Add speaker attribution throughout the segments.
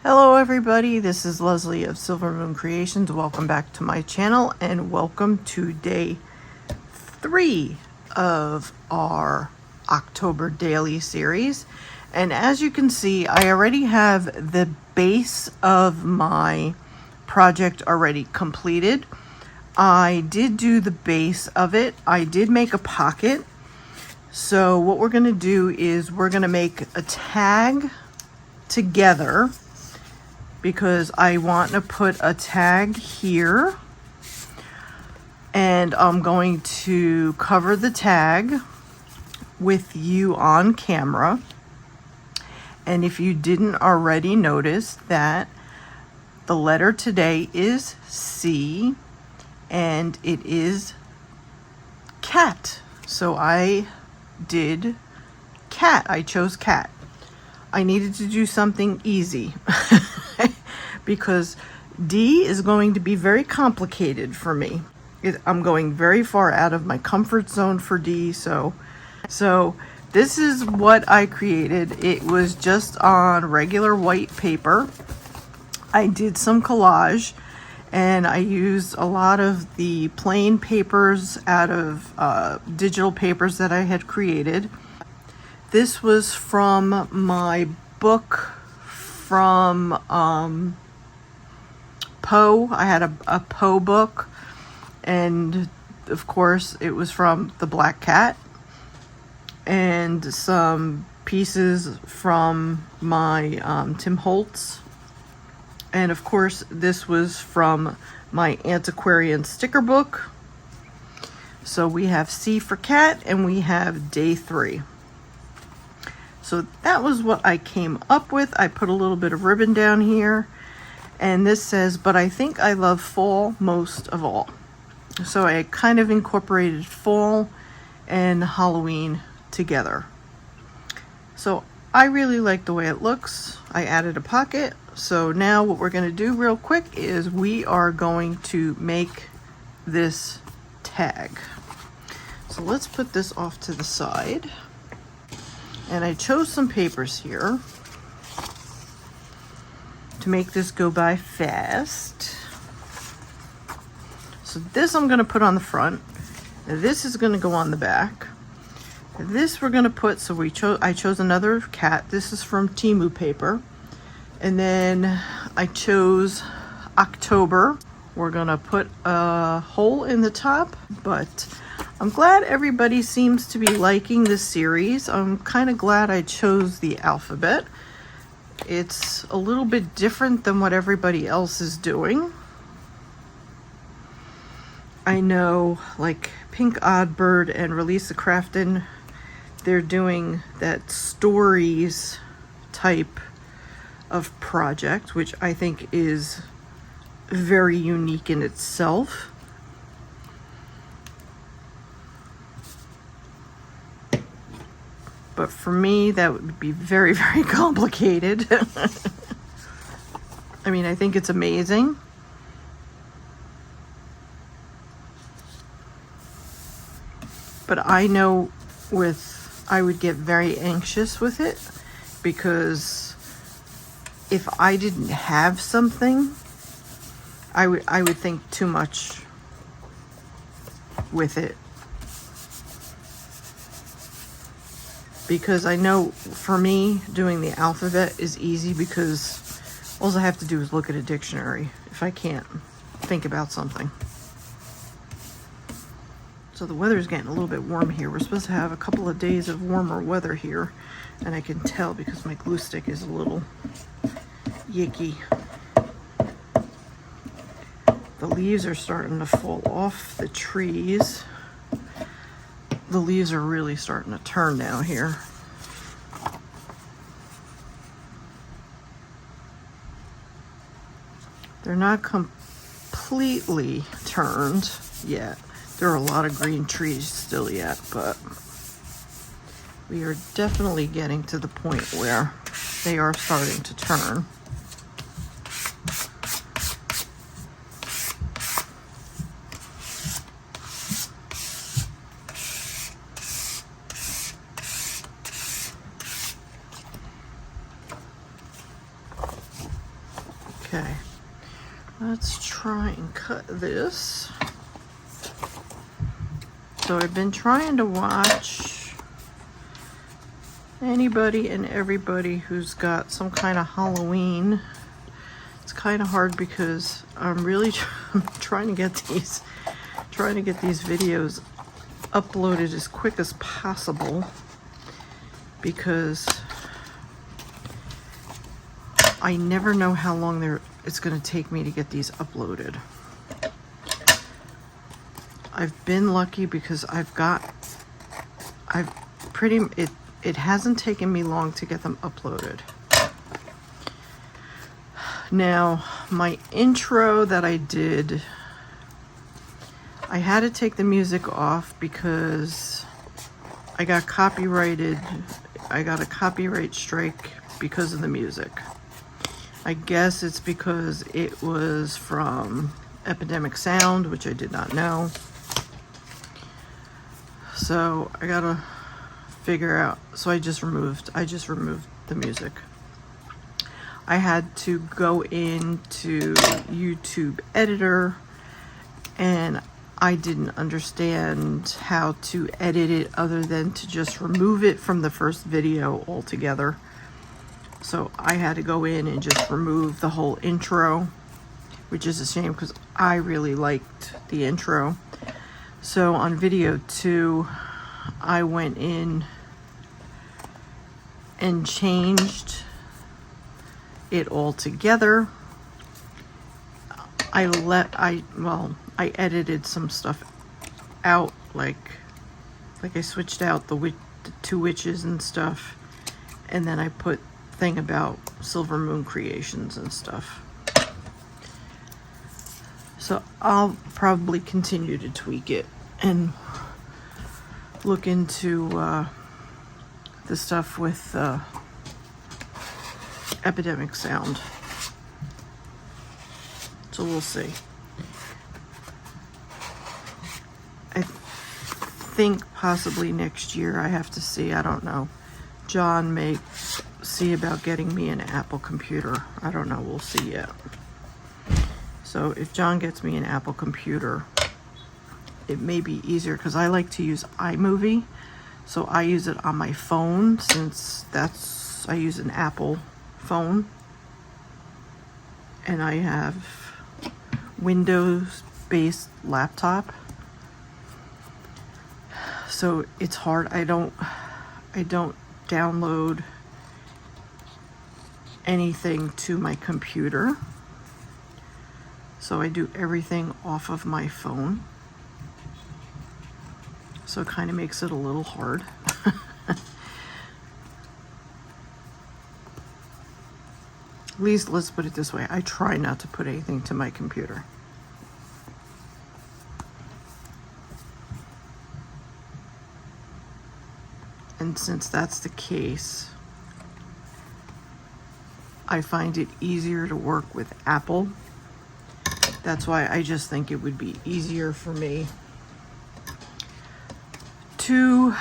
Speaker 1: Hello everybody, this is Leslie of Silver Moon Creations. Welcome back to my channel and welcome to day 3 of our October daily series. And as you can see, I already have the base of my project already completed. I did do the base of it. I did make a pocket. So what we're going to do is we're going to make a tag together, because I want to put a tag here, and I'm going to cover the tag with you on camera. And if you didn't already notice that the letter today is C and it is cat. So I did cat. I chose cat. I needed to do something easy because D is going to be very complicated for me. I'm going very far out of my comfort zone for D. So this is what I created. It was just on regular white paper. I did some collage and I used a lot of the plain papers out of digital papers that I had created. This was from my book from Poe. I had a Poe book, and of course it was from The Black Cat, and some pieces from my Tim Holtz, and of course this was from my antiquarian sticker book. So we have C for cat and we have day 3. So that was what I came up with. I put a little bit of ribbon down here, and this says, but I think I love fall most of all. So I kind of incorporated fall and Halloween together. So I really like the way it looks. I added a pocket. So now what we're going to do real quick is we are going to make this tag. So let's put this off to the side. And I chose some papers here to make this go by fast. So this I'm going to put on the front. This is going to go on the back. This we're going to put, so I chose another cat. This is from Temu paper. And then I chose October. We're going to put a hole in the top, but I'm glad everybody seems to be liking this series. I'm kind of glad I chose the alphabet. It's a little bit different than what everybody else is doing. I know, like Pink Oddbird and Release the Crafton, they're doing that stories type of project, which I think is very unique in itself. But for me, that would be very, very complicated. I mean, I think it's amazing. But I know I would get very anxious with it, because if I didn't have something, I would think too much with it. Because I know for me, doing the alphabet is easy, because all I have to do is look at a dictionary if I can't think about something. So the weather is getting a little bit warm here. We're supposed to have a couple of days of warmer weather here, and I can tell because my glue stick is a little yicky. The leaves are starting to fall off the trees. The leaves are really starting to turn down here. They're not completely turned yet. There are a lot of green trees still yet, but we are definitely getting to the point where they are starting to turn. Okay, let's try and cut this. So I've been trying to watch anybody and everybody who's got some kind of Halloween. It's kind of hard because I'm really trying to get these videos uploaded as quick as possible, because I never know how long it's going to take me to get these uploaded. I've been lucky because it hasn't taken me long to get them uploaded. Now, my intro that I did, I had to take the music off because I got copyrighted. I got a copyright strike because of the music. I guess it's because it was from Epidemic Sound, which I did not know. So I gotta figure out. So I just removed the music. I had to go into YouTube editor, and I didn't understand how to edit it other than to just remove it from the first video altogether. So I had to go in and just remove the whole intro, which is a shame because I really liked the intro. So on video 2, I went in and changed it all together. I edited some stuff out, like I switched out the 2 witches and stuff, and then I put thing about Silver Moon Creations and stuff. So I'll probably continue to tweak it and look into the stuff with Epidemic Sound. So we'll see. I think possibly next year. I have to see. I don't know. John may see about getting me an Apple computer. I don't know. We'll see yet. So if John gets me an Apple computer, it may be easier because I like to use iMovie. So I use it on my phone since I use an Apple phone. And I have Windows-based laptop. So it's hard. I don't download anything to my computer. So I do everything off of my phone. So it kind of makes it a little hard. At least, let's put it this way. I try not to put anything to my computer. And since that's the case, I find it easier to work with Apple. That's why I just think it would be easier for me to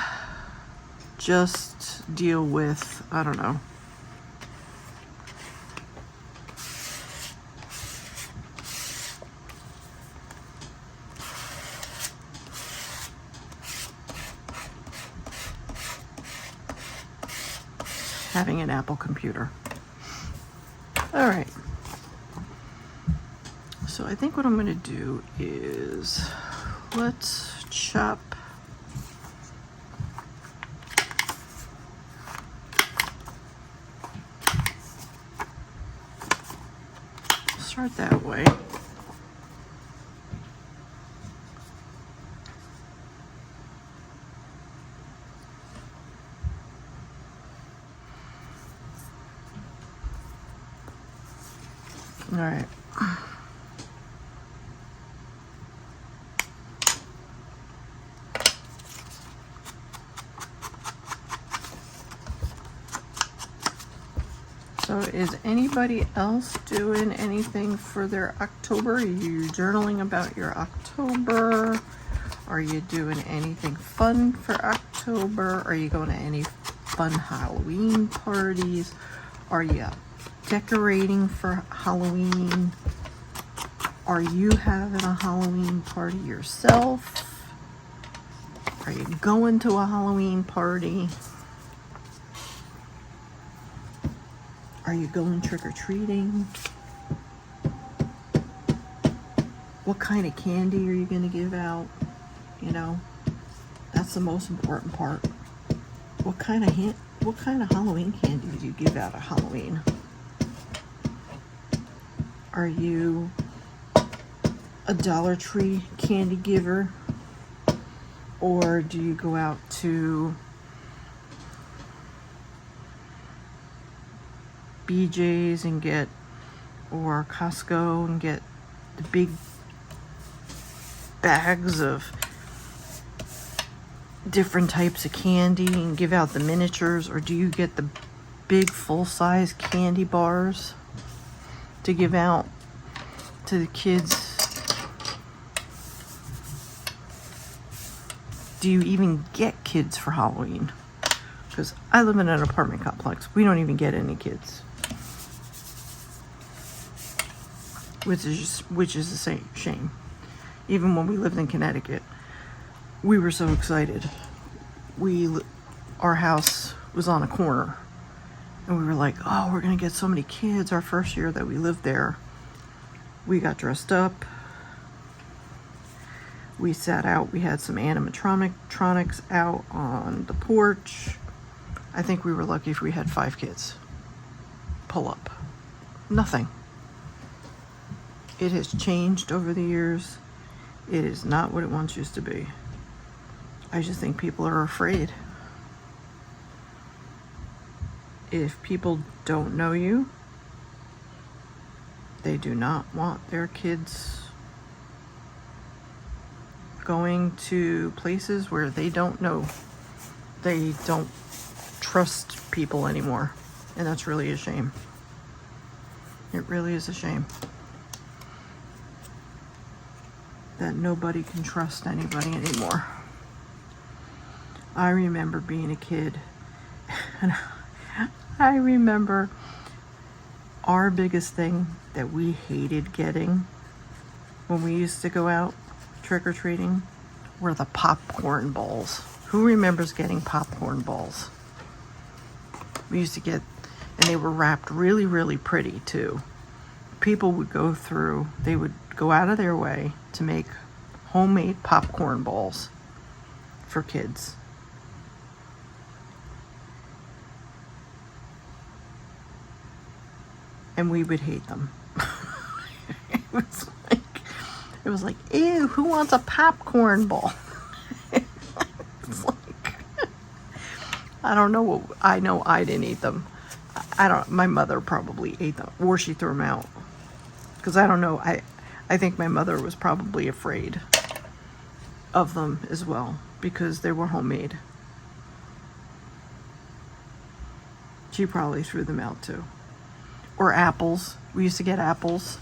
Speaker 1: just deal with, I don't know, having an Apple computer. All right. So I think what I'm going to do is let's chop start that way. All right. So is anybody else doing anything for their October? Are you journaling about your October? Are you doing anything fun for October? Are you going to any fun Halloween parties? Are you decorating for Halloween? Are you having a Halloween party yourself? Are you going to a Halloween party? Are you going trick-or-treating? What kind of candy are you going to give out? You know, that's the most important part. What kind of Halloween candy do you give out at Halloween? Are you a Dollar Tree candy giver? Or do you go out to BJ's and get, or Costco and get the big bags of different types of candy and give out the miniatures? Or do you get the big full-size candy bars to give out to the kids? Do you even get kids for Halloween? Because I live in an apartment complex. We don't even get any kids. Which is a shame. Even when we lived in Connecticut, we were so excited. Our house was on a corner. And we were like, oh, we're going to get so many kids. Our first year that we lived there, we got dressed up. We sat out. We had some animatronics out on the porch. I think we were lucky if we had 5 kids. Pull up. Nothing. It has changed over the years. It is not what it once used to be. I just think people are afraid. If people don't know you, they do not want their kids going to places where they don't know. They don't trust people anymore. And that's really a shame. It really is a shame that nobody can trust anybody anymore. I remember being a kid, and I remember our biggest thing that we hated getting when we used to go out trick-or-treating were the popcorn balls. Who remembers getting popcorn balls? We used to get, and they were wrapped really, really pretty too. People would they would go out of their way to make homemade popcorn balls for kids. And we would hate them. It was like, ew, who wants a popcorn ball? It's like, I don't know. I know I didn't eat them. My mother probably ate them, or she threw them out. Because I don't know. I think my mother was probably afraid of them as well, because they were homemade. She probably threw them out too. Or apples. We used to get apples.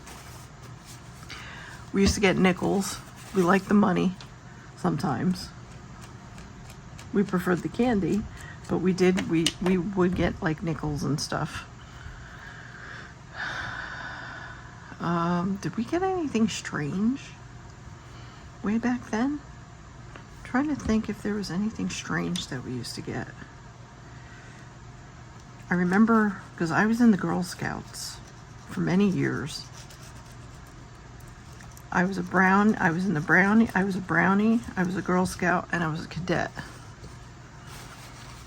Speaker 1: We used to get nickels. We liked the money sometimes. We preferred the candy, but we would get like nickels and stuff. Did we get anything strange way back then? I'm trying to think if there was anything strange that we used to get. I remember, because I was in the Girl Scouts for many years. I was a brownie, I was a Girl Scout, and I was a cadet.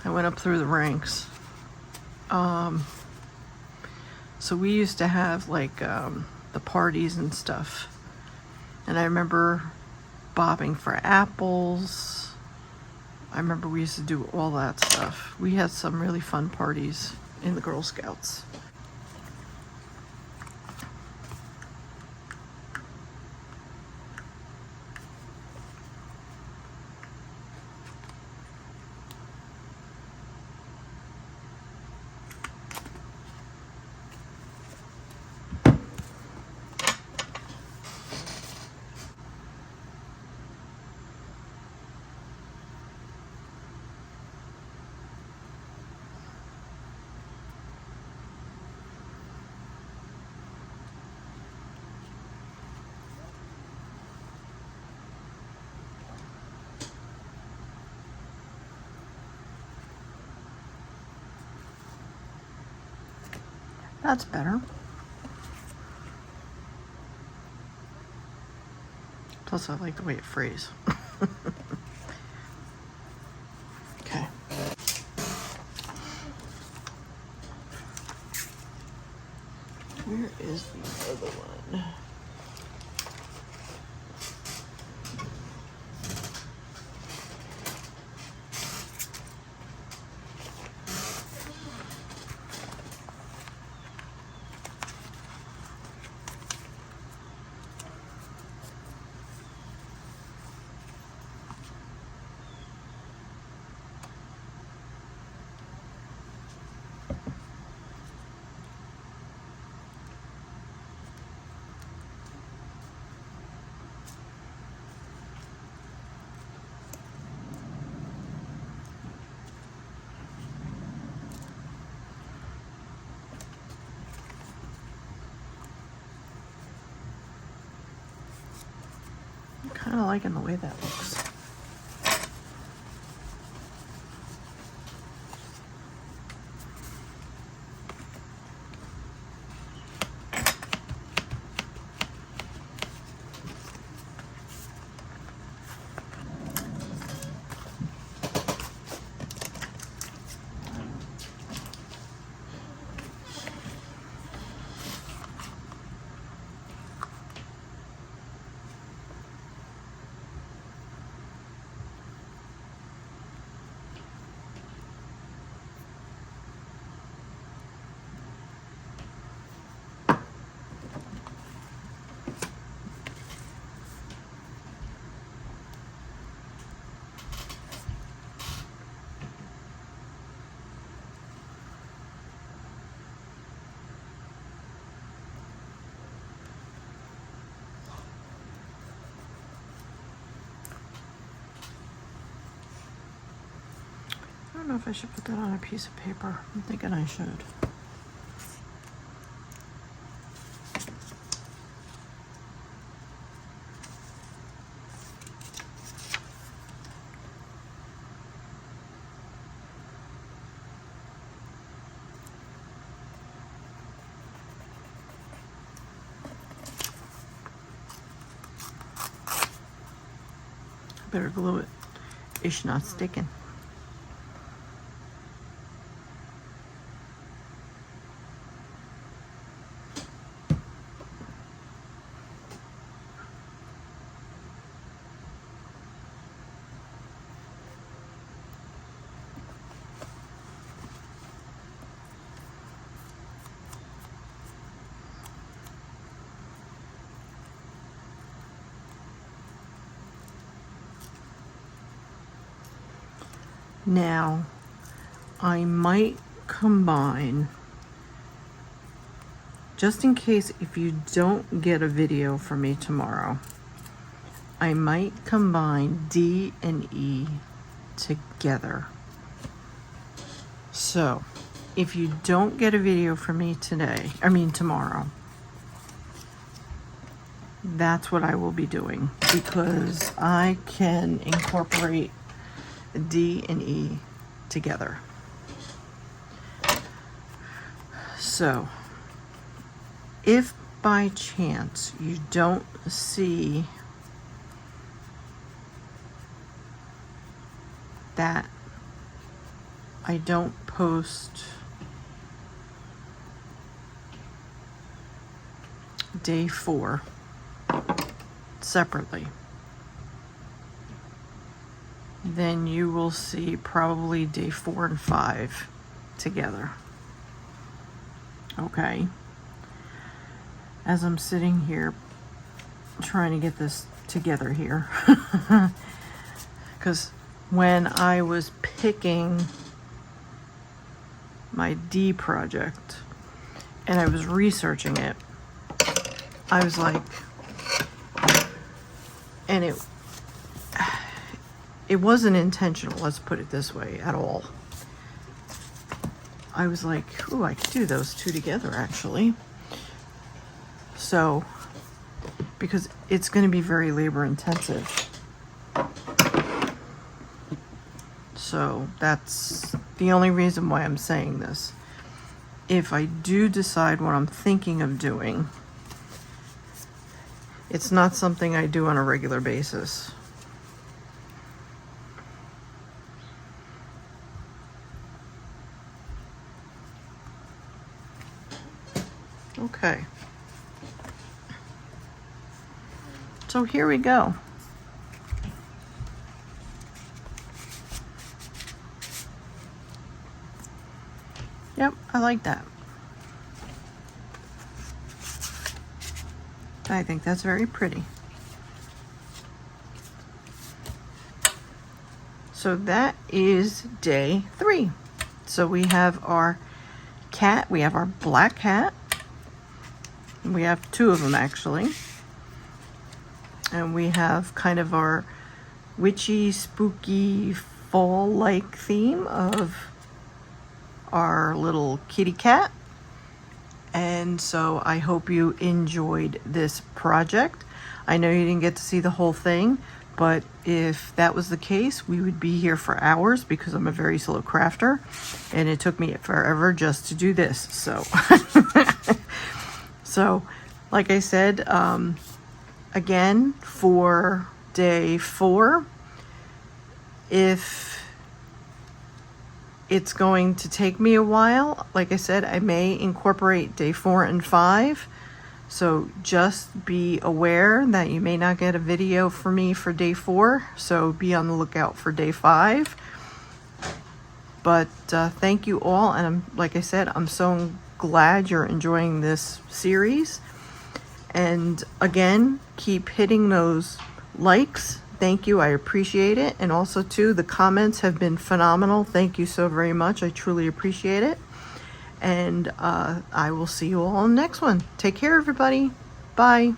Speaker 1: I went up through the ranks. So we used to have like the parties and stuff. And I remember bobbing for apples. I remember we used to do all that stuff. We had some really fun parties in the Girl Scouts. That's better. Plus, I like the way it frays. Okay. Where is the other one? Kind of liking the way that looks. I don't know if I should put that on a piece of paper. I'm thinking I should. Better glue it. It's not sticking. Now, I might combine, just in case if you don't get a video from me tomorrow, I might combine D and E together. So, if you don't get a video from me tomorrow, that's what I will be doing, because I can incorporate D and E together. So, if by chance you don't see that I don't post day 4 separately, then you will see probably day 4 and 5 together. Okay? As I'm sitting here trying to get this together here, because when I was picking my D project and I was researching it, I was like, and it wasn't intentional, let's put it this way, at all. I was like, ooh, I could do those two together, actually. So, because it's going to be very labor intensive. So, that's the only reason why I'm saying this. if I do decide what I'm thinking of doing, it's not something I do on a regular basis. Okay. So here we go. Yep, I like that. I think that's very pretty. So that is day 3. So we have our cat, we have our black cat. We have 2 of them actually. And we have kind of our witchy, spooky, fall-like theme of our little kitty cat. And so I hope you enjoyed this project. I know you didn't get to see the whole thing, but if that was the case, we would be here for hours because I'm a very slow crafter and it took me forever just to do this. So, so like I said, again, for day 4, if it's going to take me a while, like I said, I may incorporate day 4 and 5. So just be aware that you may not get a video for me for day 4. So be on the lookout for day 5. But thank you all. And like I said, I'm so glad you're enjoying this series. And again, keep hitting those likes. Thank you. I appreciate it. And also, too, the comments have been phenomenal. Thank you so very much. I truly appreciate it. And I will see you all on the next one. Take care, everybody. Bye.